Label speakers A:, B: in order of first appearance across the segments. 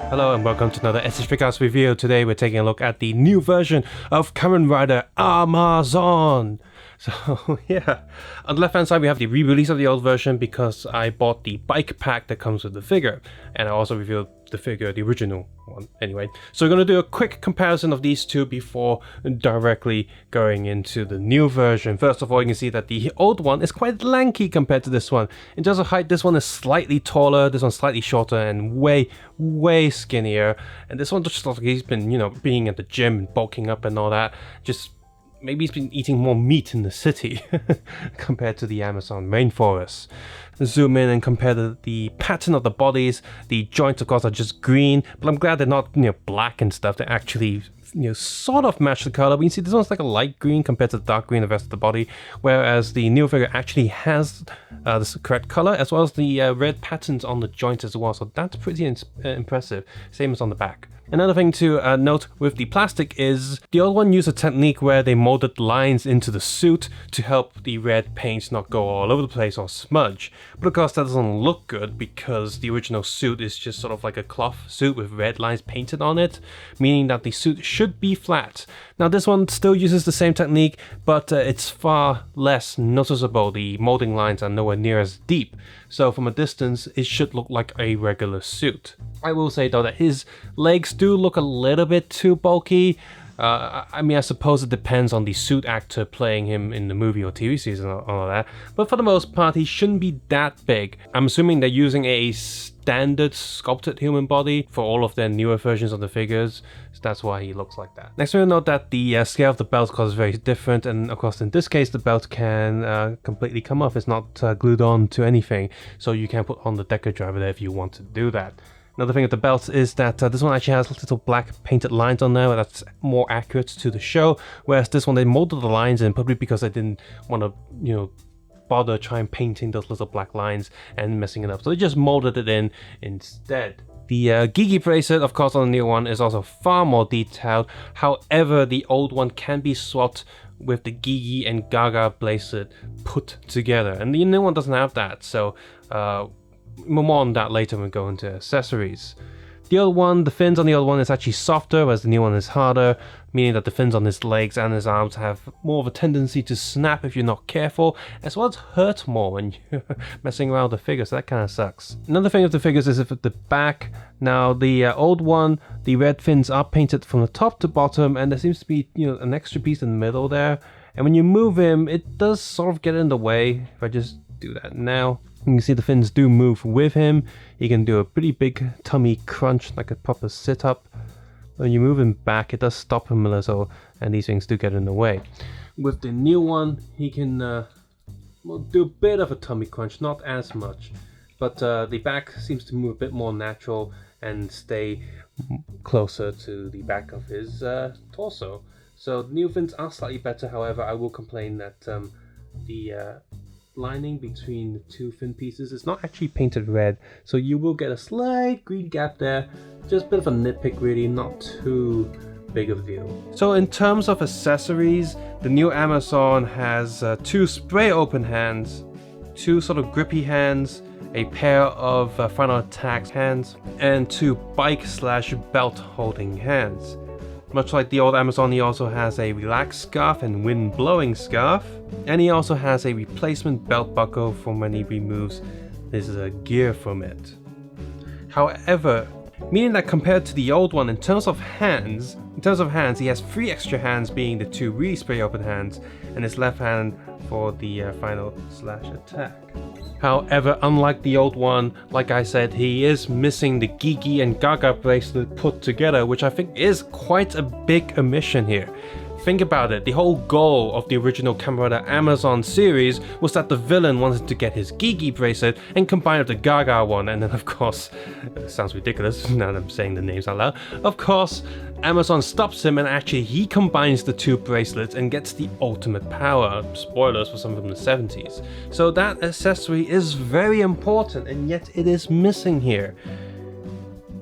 A: Hello and welcome to another SH Figuarts review. Today we're taking a look at the new version of Kamen Rider Amazon. So yeah, on the left hand side we have the re-release of the old version because I bought the bike pack that comes with the figure, and I also reviewed the figure, the original one anyway. So we're going to do a quick comparison of these two before directly going into the new version. First of all, you can see that the old one is quite lanky compared to this one. In terms of height, this one is slightly taller, this one's slightly shorter and way skinnier, and this one just looks like he's been, being at the gym and bulking up and all that. Just maybe he's been eating more meat in the city compared to the Amazon rainforest. Zoom in and compare the pattern of the bodies. The joints, of course, are just green, but I'm glad they're not, black and stuff. They actually, sort of match the color. But you see, this one's like a light green compared to the dark green of the rest of the body, whereas the new figure actually has the correct color, as well as the red patterns on the joints as well. So that's pretty impressive. Same as on the back. Another thing to note with the plastic is the old one used a technique where they molded lines into the suit to help the red paint not go all over the place or smudge. But of course that doesn't look good because the original suit is just sort of like a cloth suit with red lines painted on it, meaning that the suit should be flat. Now this one still uses the same technique, but it's far less noticeable. The molding lines are nowhere near as deep, so from a distance it should look like a regular suit. I will say though that his legs do look a little bit too bulky. I suppose it depends on the suit actor playing him in the movie or TV series and all that, but for the most part he shouldn't be that big. I'm assuming they're using a standard sculpted human body for all of their newer versions of the figures, so that's why he looks like that. Next we'll note that the scale of the belt, of course, is very different, and of course in this case the belt can completely come off. It's not glued on to anything, so you can put on the decker driver there if you want to do that. Another thing with the belt is that this one actually has little black painted lines on there. That's more accurate to the show, whereas this one they molded the lines in, probably because they didn't want to, bother trying painting those little black lines and messing it up. So they just molded it in instead. The Gigi bracelet, of course, on the new one is also far more detailed. However, the old one can be swapped with the Gigi and Gaga bracelet put together, and the new one doesn't have that. So more on that later when we go into accessories. The old one, the fins on the old one is actually softer, whereas the new one is harder, meaning that the fins on his legs and his arms have more of a tendency to snap if you're not careful, as well as hurt more when you're messing around with the figure, so that kind of sucks. Another thing with the figures is if at the back. Now the old one, the red fins are painted from the top to bottom, and there seems to be an extra piece in the middle there, and when you move him it does sort of get in the way. If I just do that now, you can see the fins do move with him. He can do a pretty big tummy crunch, like a proper sit-up. When you move him back, it does stop him a little, and these things do get in the way. With the new one, he can do a bit of a tummy crunch, not as much, but the back seems to move a bit more natural and stay closer to the back of his torso. So the new fins are slightly better. However, I will complain that the lining between the two fin pieces is not actually painted red, so you will get a slight green gap there. Just a bit of a nitpick, really, not too big of a deal. So in terms of accessories, the new Amazon has two spray open hands, two sort of grippy hands, a pair of final attack hands, and two bike/belt holding hands. Much like the old Amazon, he also has a relaxed scarf and wind blowing scarf, and he also has a replacement belt buckle for when he removes his gear from it. However, meaning that compared to the old one, in terms of hands, he has 3 extra hands, being the 2 really spray open hands, and his left hand for the final /attack. However, unlike the old one, like I said, he is missing the Gigi and Gaga bracelet put together, which I think is quite a big omission here. Think about it, the whole goal of the original Kamen Rider Amazon series was that the villain wanted to get his Gigi bracelet and combine it with the Gaga one, and then of course, it sounds ridiculous now that I'm saying the names out loud, of course, Amazon stops him and actually he combines the 2 bracelets and gets the ultimate power. Spoilers for some from the 70s. So that accessory is very important, and yet it is missing here.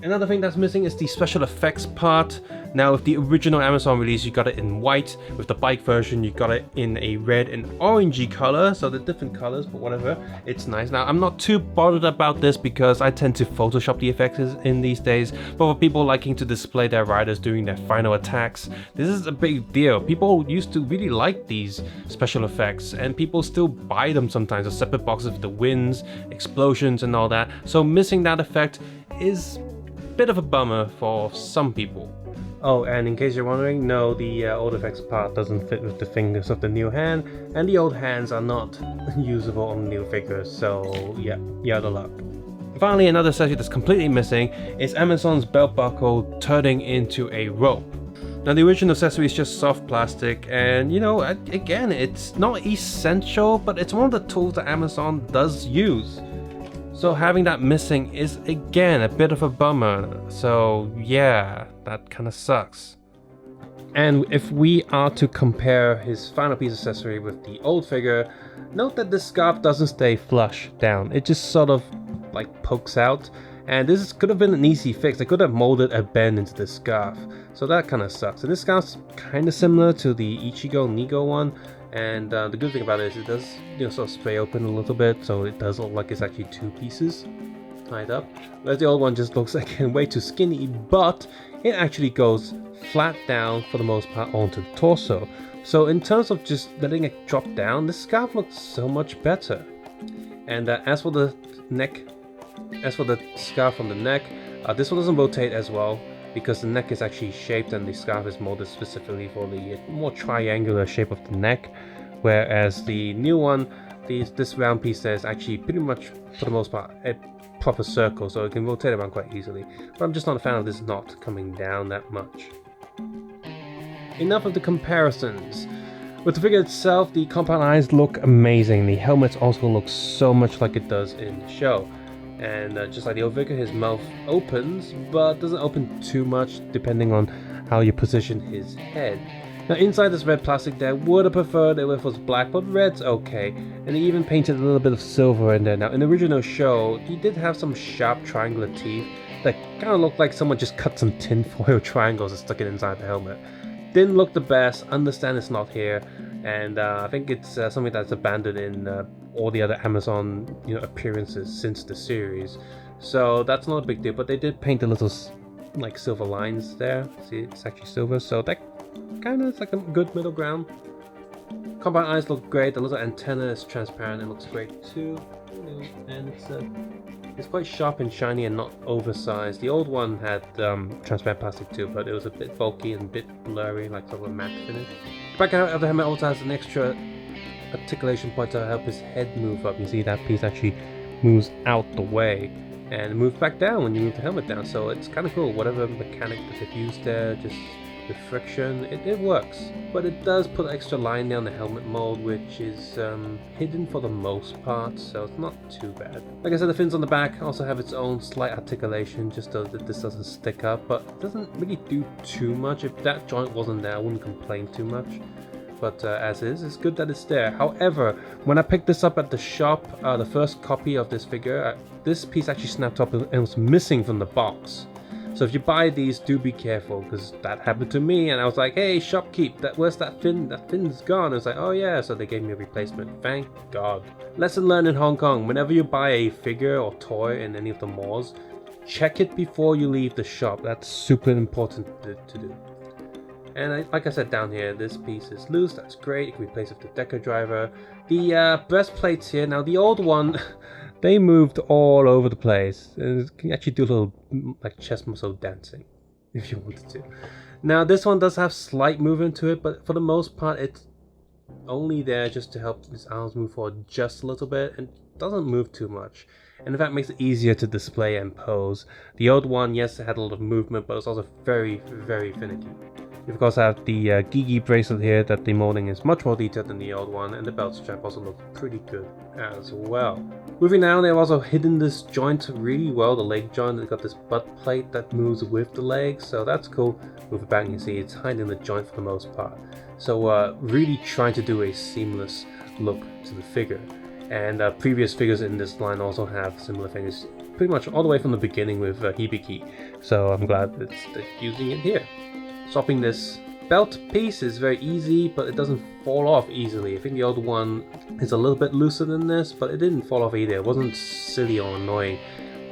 A: Another thing that's missing is the special effects part. Now with the original Amazon release, you got it in white. With the bike version, you got it in a red and orangey color, so they're different colors, but whatever, it's nice. Now I'm not too bothered about this because I tend to Photoshop the effects in these days, but for people liking to display their riders doing their final attacks, this is a big deal. People used to really like these special effects, and people still buy them sometimes as separate boxes with the winds, explosions and all that, so missing that effect is a bit of a bummer for some people. Oh, and in case you're wondering, no, the old effects part doesn't fit with the fingers of the new hand, and the old hands are not usable on new figures, so yeah, you're out of luck. Finally, another accessory that's completely missing is Amazon's belt buckle turning into a rope. Now the original accessory is just soft plastic, and you know, again, it's not essential, but it's one of the tools that Amazon does use. So having that missing is again a bit of a bummer, so yeah, that kind of sucks. And if we are to compare his final piece accessory with the old figure, note that this scarf doesn't stay flush down, it just sort of like pokes out, and this could have been an easy fix. I could have molded a bend into this scarf, so that kind of sucks. And this scarf's kind of similar to the Ichigo Nigo one, and the good thing about it is it does, you know, sort of spray open a little bit, so it does look like it's actually two pieces tied up. Whereas the old one just looks like way too skinny, but it actually goes flat down for the most part onto the torso. So in terms of just letting it drop down, this scarf looks so much better. And as for the scarf on the neck, this one doesn't rotate as well, because the neck is actually shaped and the scarf is molded specifically for the more triangular shape of the neck, whereas the new one, this round piece there is actually pretty much, for the most part, a proper circle, so it can rotate around quite easily. But I'm just not a fan of this knot coming down that much. Enough of the comparisons. With the figure itself, the compound eyes look amazing. The helmet also looks so much like it does in the show. And just like the old figure, his mouth opens, but doesn't open too much depending on how you position his head. Now inside this red plastic there, would have preferred it if it was black, but red's okay. And he even painted a little bit of silver in there. Now in the original show, he did have some sharp triangular teeth that kind of looked like someone just cut some tinfoil triangles and stuck it inside the helmet. Didn't look the best, understand it's not here, and I think it's something that's abandoned in all the other Amazon appearances since the series. So that's not a big deal, but they did paint the little like silver lines there. See, it's actually silver, so that kind of is like a good middle ground. Compound eyes look great, the little antenna is transparent and looks great too. And it's quite sharp and shiny and not oversized. The old one had transparent plastic too, but it was a bit bulky and a bit blurry, like sort of a matte finish. The back of the helmet also has an extra articulation point to help his head move up. You see that piece actually moves out the way and moves back down when you move the helmet down, so it's kind of cool. Whatever mechanic that they've used there, just with friction, it works. But it does put an extra line down the helmet mold, which is hidden for the most part, so it's not too bad. Like I said, the fins on the back also have its own slight articulation, just so that this doesn't stick up, but it doesn't really do too much. If that joint wasn't there, I wouldn't complain too much. But as is, it's good that it's there. However, when I picked this up at the shop, the first copy of this figure, this piece actually snapped up and was missing from the box. So if you buy these, do be careful, because that happened to me, and I was like, hey, shopkeep, where's that fin? That fin's gone. I was like, oh yeah, so they gave me a replacement. Thank God. Lesson learned in Hong Kong: whenever you buy a figure or toy in any of the malls, check it before you leave the shop. That's super important to do. And like I said down here, this piece is loose, that's great. You can replace it with the Deco driver. The breastplates here, now the old one, they moved all over the place. And you can actually do a little like chest muscle dancing if you wanted to. Now this one does have slight movement to it, but for the most part it's only there just to help his arms move forward just a little bit and doesn't move too much. And in fact makes it easier to display and pose. The old one, yes, it had a lot of movement, but it's also very, very finicky. You of course have the Gigi bracelet here, that the molding is much more detailed than the old one, and the belt strap also looks pretty good as well. Moving down, they've also hidden this joint really well, the leg joint. They've got this butt plate that moves with the leg, so that's cool. Move it back and you see it's hiding the joint for the most part. So really trying to do a seamless look to the figure. And previous figures in this line also have similar things, pretty much all the way from the beginning with Hibiki. So I'm glad that they're using it here. Swapping this belt piece is very easy, but it doesn't fall off easily. I think the old one is a little bit looser than this, but it didn't fall off either. It wasn't silly or annoying,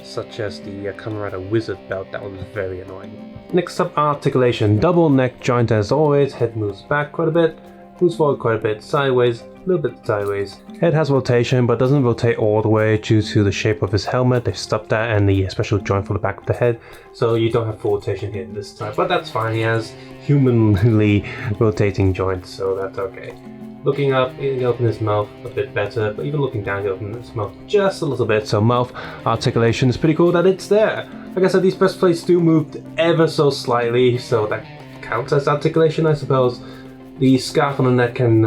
A: such as the Kamen Rider Wizard belt. That was very annoying. Next up, articulation. Double neck joint as always. Head moves back quite a bit, moves forward quite a bit, sideways, a little bit sideways. Head has rotation, but doesn't rotate all the way due to the shape of his helmet. They've stopped that and the special joint for the back of the head, so you don't have full rotation here this time. But that's fine. He has humanly rotating joints, so that's okay. Looking up, he opened his mouth a bit better, but even looking down, he opened his mouth just a little bit. So mouth articulation is pretty cool that it's there. Like I said, these breastplates do move ever so slightly, so that counts as articulation, I suppose. The scarf on the neck can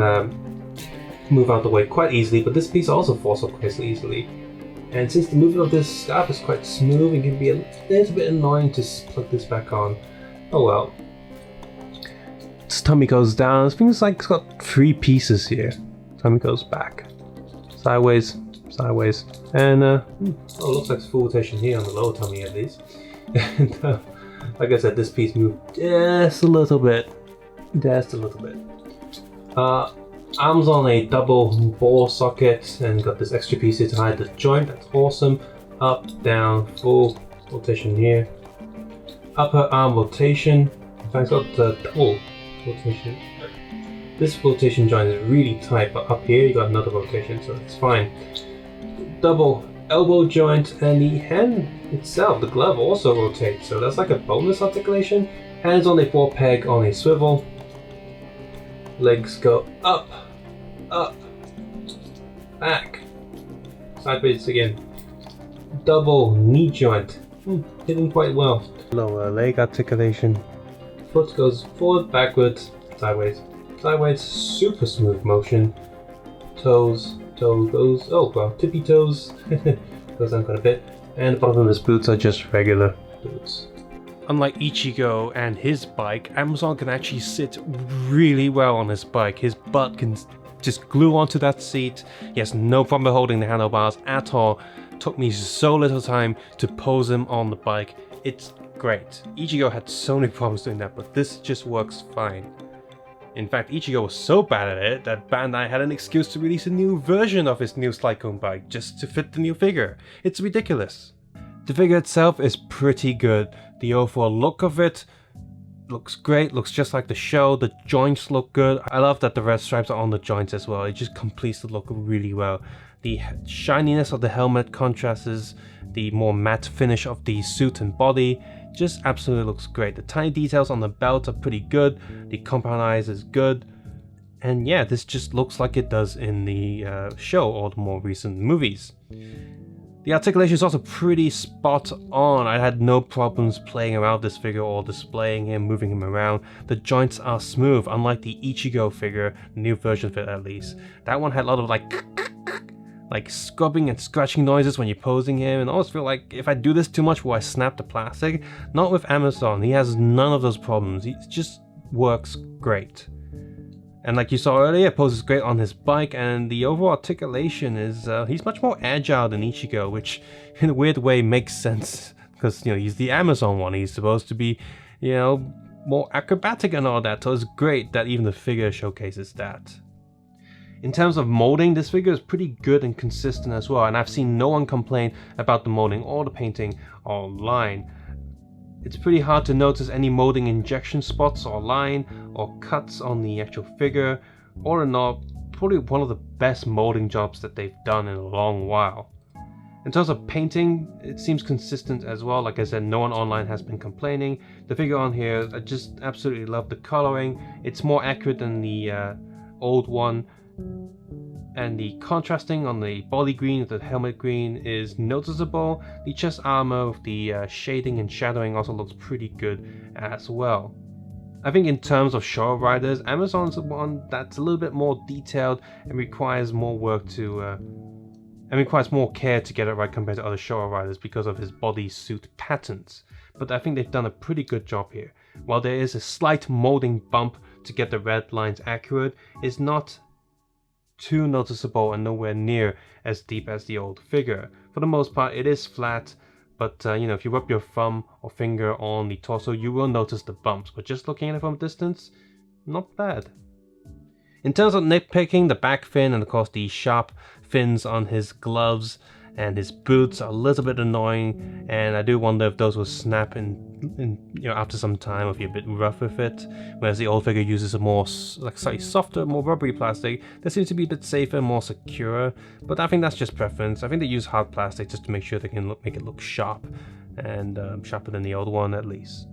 A: move out the way quite easily, but this piece also falls off quite easily. And since the movement of this scarf is quite smooth, it can be a little bit annoying to plug this back on. Oh well. Its tummy goes down. I think it's like it's got 3 pieces here. Tummy goes back, sideways, sideways, and oh, it looks like it's full rotation here on the lower tummy at least. And like I said, this piece moved just a little bit. Just a little bit. Arms on a double ball socket and got this extra piece here to hide the joint. That's awesome. Up, down, full rotation here. Upper arm rotation. In fact, it's got the double rotation. This rotation joint is really tight, but up here you got another rotation, so it's fine. Double elbow joint, and the hand itself, the glove, also rotates, so that's like a bonus articulation. Hands on a 4-peg on a swivel. Legs go up, up, back, sideways again. Double knee joint, hitting quite well. Lower leg articulation. Foot goes forward, backwards, sideways, sideways. Super smooth motion. Toes, toe goes, oh well, tippy toes goes down quite a bit. And the bottom of his boots are just regular boots. Unlike Ichigo and his bike, Amazon can actually sit really well on his bike. His butt can just glue onto that seat. He has no problem holding the handlebars at all. Took me so little time to pose him on the bike. It's great. Ichigo had so many problems doing that, but this just works fine. In fact, Ichigo was so bad at it that Bandai had an excuse to release a new version of his new Slide Cone bike just to fit the new figure. It's ridiculous. The figure itself is pretty good. The overall look of it looks great, looks just like the show. The joints look good. I love that the red stripes are on the joints as well. It just completes the look really well. The shininess of the helmet contrasts the more matte finish of the suit and body. Just absolutely looks great. The tiny details on the belt are pretty good. The compound eyes is good. And yeah, this just looks like it does in the show or the more recent movies. The articulation is also pretty spot on. I had no problems playing around this figure or displaying him, moving him around. The joints are smooth, unlike the Ichigo figure, the new version of it at least. That one had a lot of like scrubbing and scratching noises when you're posing him, and I always feel like if I do this too much will I snap the plastic? Not with Amazon. He has none of those problems. He just works great. And like you saw earlier, it poses great on his bike, and the overall articulation is, he's much more agile than Ichigo, which in a weird way makes sense, because, you know, he's the Amazon one, he's supposed to be, you know, more acrobatic and all that, so it's great that even the figure showcases that. In terms of molding, this figure is pretty good and consistent as well, and I've seen no one complain about the molding or the painting online. It's pretty hard to notice any molding injection spots or line or cuts on the actual figure. All in all, probably one of the best molding jobs that they've done in a long while. In terms of painting, it seems consistent as well. Like I said, no one online has been complaining. The figure on here, I just absolutely love the coloring. It's more accurate than the old one. And the contrasting on the body green with the helmet green is noticeable. The chest armor with the shading and shadowing also looks pretty good as well. I think in terms of Showa Riders, Amazon's the one that's a little bit more detailed and requires more work to and requires more care to get it right compared to other Showa Riders because of his bodysuit patterns. But I think they've done a pretty good job here. While there is a slight molding bump to get the red lines accurate, it's not too noticeable and nowhere near as deep as the old figure. For the most part, it is flat, But you know, if you rub your thumb or finger on the torso, you will notice the bumps. But just looking at it from a distance, not bad. In terms of nitpicking, the back fin and of course the sharp fins on his gloves and his boots are a little bit annoying, and I do wonder if those will snap in you know, after some time, if you're a bit rough with it. Whereas the old figure uses a more like slightly softer, more rubbery plastic that seems to be a bit safer, more secure. But I think that's just preference. I think they use hard plastic just to make sure they can make it look sharp, and sharper than the old one at least.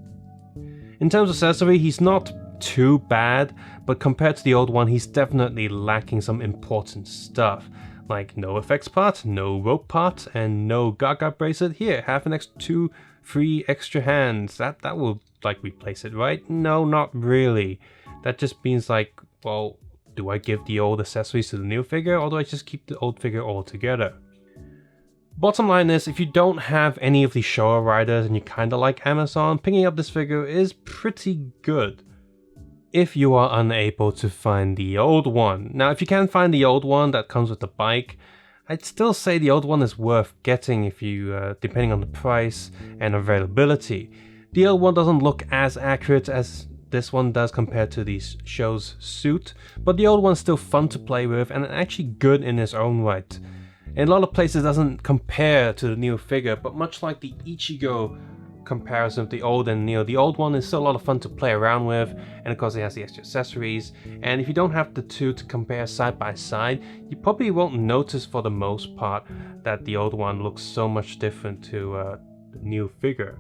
A: In terms of accessory, he's not too bad, but compared to the old one, he's definitely lacking some important stuff. Like no effects part, no rope part, and no Gaga bracelet. Here, have an extra 2-3 extra hands. That will like replace it, right? No, not really. That just means like, well, do I give the old accessories to the new figure, or do I just keep the old figure altogether? Bottom line is, if you don't have any of the Showa riders and you kinda like Amazon, picking up this figure is pretty good. If you are unable to find the old one. Now, if you can find the old one that comes with the bike, I'd still say the old one is worth getting if you, depending on the price and availability. The old one doesn't look as accurate as this one does compared to the show's suit, but the old one's still fun to play with and actually good in its own right. In a lot of places it doesn't compare to the new figure, but much like the Ichigo comparison of the old and new, the old one is still a lot of fun to play around with, and of course it has the extra accessories. And if you don't have the two to compare side by side, you probably won't notice for the most part that the old one looks so much different to the new figure.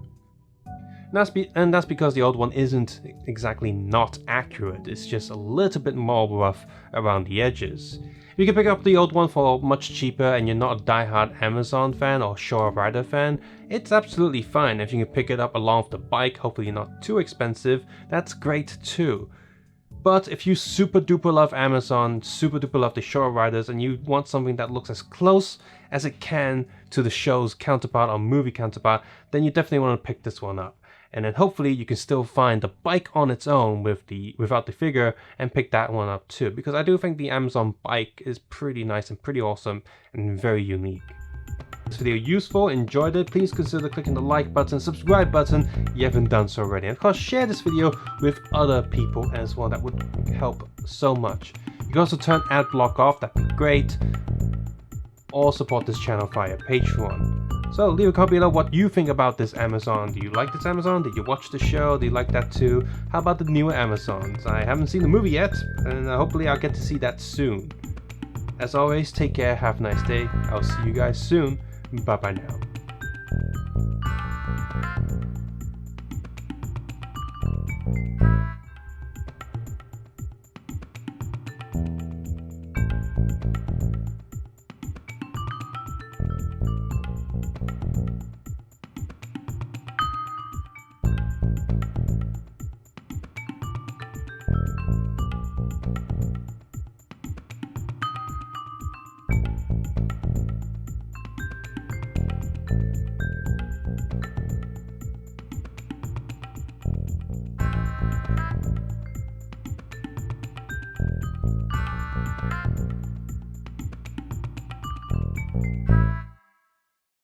A: And that's because the old one isn't exactly not accurate, it's just a little bit more rough around the edges. You can pick up the old one for much cheaper and you're not a die-hard Amazon fan or Showa Rider fan, it's absolutely fine. If you can pick it up along with the bike, hopefully not too expensive, that's great too. But if you super duper love Amazon, super duper love the Showa Riders, and you want something that looks as close as it can to the show's counterpart or movie counterpart, then you definitely want to pick this one up. And then hopefully you can still find the bike on its own without the figure and pick that one up too, because I do think the Amazon bike is pretty nice and pretty awesome and very unique. This video useful, enjoyed it, please consider clicking the like button, subscribe button if you haven't done so already, and of course share this video with other people as well, that would help so much. You can also turn ad block off, that'd be great, or support this channel via Patreon. So leave a comment below what you think about this Amazon. Do you like this Amazon? Did you watch the show? Do you like that too? How about the newer Amazons? I haven't seen the movie yet, and hopefully I'll get to see that soon. As always, take care, have a nice day. I'll see you guys soon. Bye bye now.